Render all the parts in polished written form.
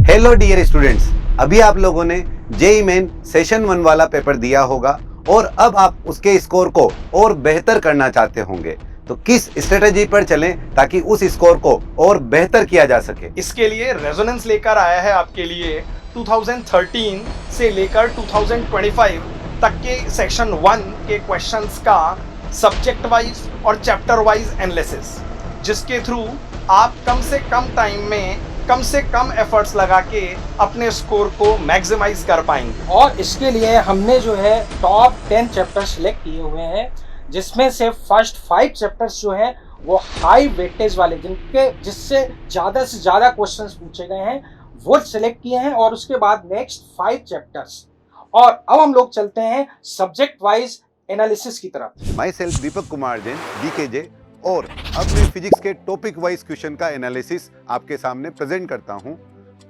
Hello dear students, अभी आप लोगों ने जेईई मेन सेशन 1 वाला पेपर दिया होगा और अब आप उसके स्कोर को और बेहतर करना चाहते होंगे। तो किस स्ट्रेटजी पर चलें ताकि उस स्कोर को और बेहतर किया जा सके। इसके लिए रेजोनेंस लेकर आया है आपके लिए 2013 से लेकर 2025 तक के सेक्शन 1 के क्वेश्चंस का सब्जेक्ट वाइज और चैप्टर वाइज एनालिसिस, जिसके थ्रू आप कम से कम टाइम में कम से कम एफर्ट्स लगा के अपने स्कोर को मैक्सिमाइज कर पाएंगे। और इसके लिए हमने जो है टॉप 10 चैप्टर सिलेक्ट किए हुए हैं, जिसमें से फर्स्ट 5 चैप्टर्स जो हैं वो हाई वेटेज वाले, जिससे ज़्यादा से ज़्यादा क्वेश्चंस पूछे गए हैं, वो सिलेक्ट किए हैं। और उसके बाद नेक्स्ट 5 चैप्टर्स। और अब हम लोग चलते हैं सब्जेक्ट वाइज एनालिसिस की तरफ। My self Deepak Kumar Jain, DKJ, और अब मैं फिजिक्स के टॉपिक वाइज क्वेश्चन का एनालिसिस आपके सामने प्रेजेंट करता हूं।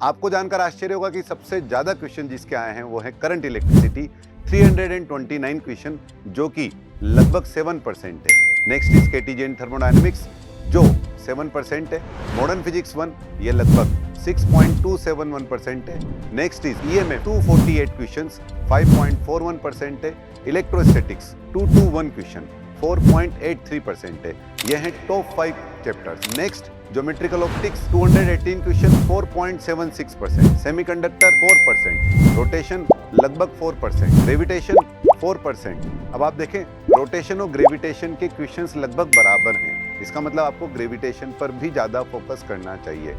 आपको जानकर आश्चर्य होगा कि सबसे ज्यादा क्वेश्चन जिसके आए हैं वो है करंट इलेक्ट्रिसिटी, 329 क्वेश्चन, जो कि लगभग 7% है। नेक्स्ट इज केटीजे एंड थर्मोडायनेमिक्स, जो 7% है। मॉडर्न फिजिक्स 1, ये लगभग 6.271% है। नेक्स्ट इज EMF 248 क्वेश्चंस, 5.41% है। इलेक्ट्रोस्टैटिक्स 221 क्वेश्चन, 4.83% है। यह है top 5 chapters. Next geometrical optics 218 question, 4.76%। Semiconductor 4%, rotation लगभग 4%, ग्रेविटेशन 4%। अब आप देखें, रोटेशन और ग्रेविटेशन के क्वेश्चंस लगभग बराबर हैं। इसका मतलब आपको ग्रेविटेशन पर भी ज्यादा फोकस करना चाहिए।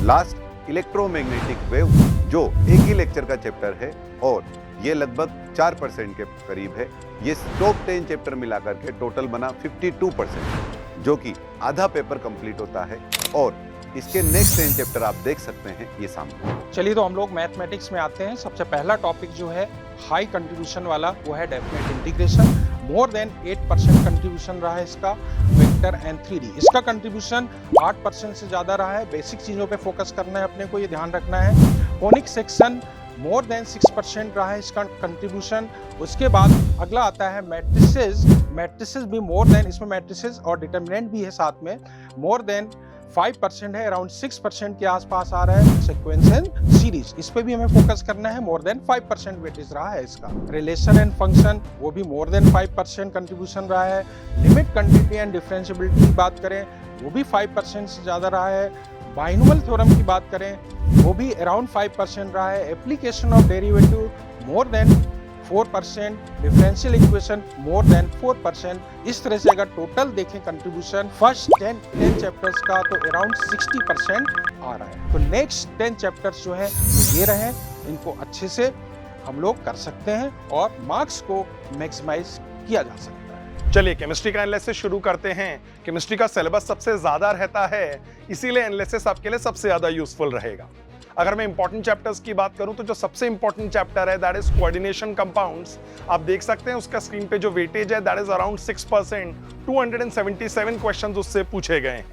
लास्ट इलेक्ट्रोमैग्नेटिक वेव, जो एक ही लेक्चर का चैप्टर है और ये लगभग 4% के करीब है। ये टॉप 10 चैप्टर मिलाकर के टोटल बना 52%, जो कि आधा पेपर कंप्लीट होता है। और इसके नेक्स्ट 10 चैप्टर आप देख सकते हैं ये सामने। चलिए तो हम लोग मैथमेटिक्स में आते हैं। सबसे पहला टॉपिक जो है हाई कंट्रीब्यूशन वाला, वो है definite integration. More than 8% contribution रहा है इसका। वेक्टर एंड 3D, इसका कंट्रीब्यूशन 8% से ज्यादा रहा है। बेसिक चीजों पे फोकस करना है अपने को, ये ध्यान रखना है। कोनिक सेक्शन मोर देन 6% रहा है इसका कंट्रीब्यूशन। उसके बाद अगला आता है मैट्रिसेस। मैट्रिसेस भी मोर देन, इसमें मैट्रिसेस और डिटर्मिनेंट भी है साथ में, मोर देन 5% है, अराउंड 6% के आसपास आ रहा है। सीक्वेंस एंड सीरीज, इस पे भी हमें फोकस करना है। मोर देन 5% वेटेज रहा है इसका। रिलेशन एंड फंक्शन, वो भी मोर देन 5% कंट्रीब्यूशन रहा है। लिमिट, कंटिन्यूटी एंड डिफरेंशिएबिलिटी की बात करें, वो भी 5% से ज्यादा रहा है। बाइनोमियल थ्योरम की बात करें, वो भी अराउंड 5% रहा है। Application of derivative more than 4%, differential equation more than 4%। इस तरह से अगर टोटल देखें कंट्रीब्यूशन फर्स्ट 10 चैप्टर्स का, तो अराउंड 60% आ रहा है। तो नेक्स्ट 10 चैप्टर्स जो है वो ये रहे, इनको अच्छे से हम लोग कर सकते हैं और मार्क्स को मैक्सिमाइज किया जा सकता है। चलिए केमिस्ट्री का एनालिसिस शुरू करते हैं। केमिस्ट्री का सिलेबस सबसे ज्यादा रहता है, इसीलिए एनालिसिस आपके लिए सबसे ज्यादा यूजफुल रहेगा। अगर मैं इंपॉर्टेंट चैप्टर्स की बात करूं तो जो सबसे इंपॉर्टेंट चैप्टर है दैट इज कोऑर्डिनेशन कंपाउंड्स। आप देख सकते हैं उसका स्क्रीन पे जो वेटेज है दैट इज अराउंड 6%। 277 क्वेश्चंस उससे पूछे गए हैं।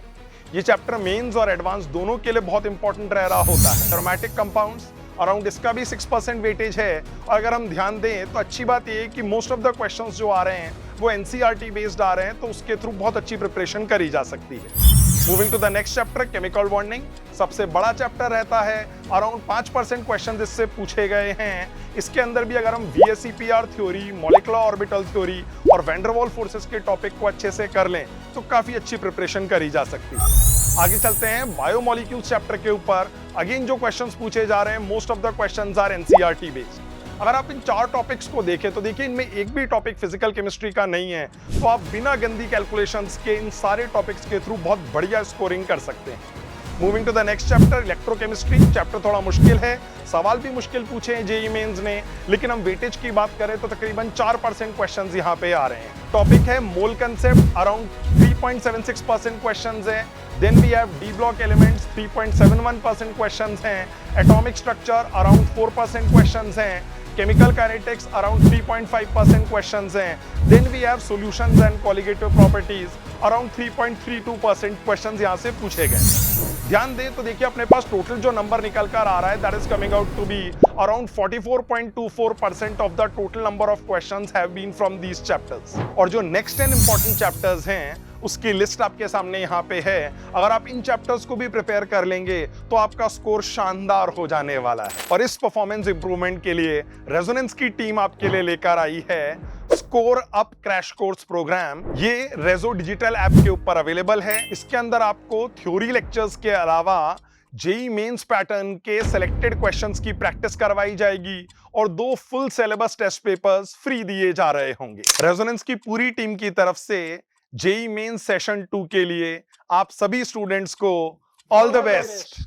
ये चैप्टर मेंस और एडवांस दोनों के लिए बहुत इंपॉर्टेंट रह रहा होता है। एरोमेटिक कंपाउंड्स, अराउंड इसका भी 6% वेटेज है। और अगर हम ध्यान दें तो अच्छी बात ये है कि मोस्ट ऑफ द क्वेश्चंस जो आ रहे हैं वो NCERT बेस्ड आ रहे हैं, तो उसके थ्रू बहुत अच्छी प्रिपरेशन करी जा सकती है। Moving to the next chapter, chemical bonding, सबसे बड़ा चैप्टर रहता है। अराउंड 5% क्वेश्चन इससे पूछे गए हैं। इसके अंदर भी अगर हम VSEPR theory, molecular orbital theory और वैन डर वाल्स फोर्सेस के टॉपिक को अच्छे से कर लें तो काफी अच्छी प्रिपरेशन करी जा सकती है। आगे चलते हैं बायोमोलिक्यूल्स चैप्टर के ऊपर। अगेन जो क्वेश्चंस पूछे जा रहे हैं, most of the questions are NCERT based. अगर आप इन 4 टॉपिक्स को देखें तो देखिए इनमें एक भी टॉपिक फिजिकल केमिस्ट्री का नहीं है, तो आप बिना गंदी कैलकुलेशंस के इन सारे टॉपिक्स के थ्रू बहुत बढ़िया स्कोरिंग कर सकते हैं। Moving to the next chapter, electrochemistry. Chapter थोड़ा मुश्किल है, सवाल भी मुश्किल पूछे हैं जेईई मेंस ने, लेकिन हम वेटेज की बात करें तो तकरीबन 4% क्वेश्चंस यहाँ पे आ रहे हैं। टॉपिक है मोल कंसेप्ट, अराउंड 3.76% क्वेश्चंस है। Then we have D block elements, 3.71% questions हैं। एटॉमिक स्ट्रक्चर अराउंड 4% क्वेश्चंस हैं। केमिकल काइनेटिक्स अराउंड 3.5% क्वेश्चंस हैं। Then we have solutions and colligative properties, around 3.32% questions यहाँ से पूछे गए। ध्यान दें तो देखिए अपने पास टोटल जो नंबर निकल कर आ रहा है that is coming out to be around 44.24% of the total number of questions have been from these chapters. और जो नेक्स्ट 10 इंपॉर्टेंट चैप्टर्स हैं उसकी लिस्ट आपके सामने यहाँ पे है। अगर आप इन चैप्टर्स को भी प्रिपेयर कर लेंगे तो आपका स्कोर शानदार हो जाने वाला है। और इस परफॉर्मेंस इंप्रूवमेंट के लिए रेजोनेंस की टीम आपके लिए लेकर आई है score up crash course programme. ये रेजो डिजिटल ऐप के ऊपर अवेलेबल है। इसके अंदर आपको थ्योरी लेक्चर्स के अलावा जेई मेंस पैटर्न के सिलेक्टेड क्वेश्चंस की प्रैक्टिस करवाई जाएगी और 2 full syllabus test papers free दिए जा रहे होंगे। रेजोनेंस की पूरी टीम की तरफ से जेई मेंस सेशन 2 के लिए आप सभी स्टूडेंट्स को ऑल द बेस्ट।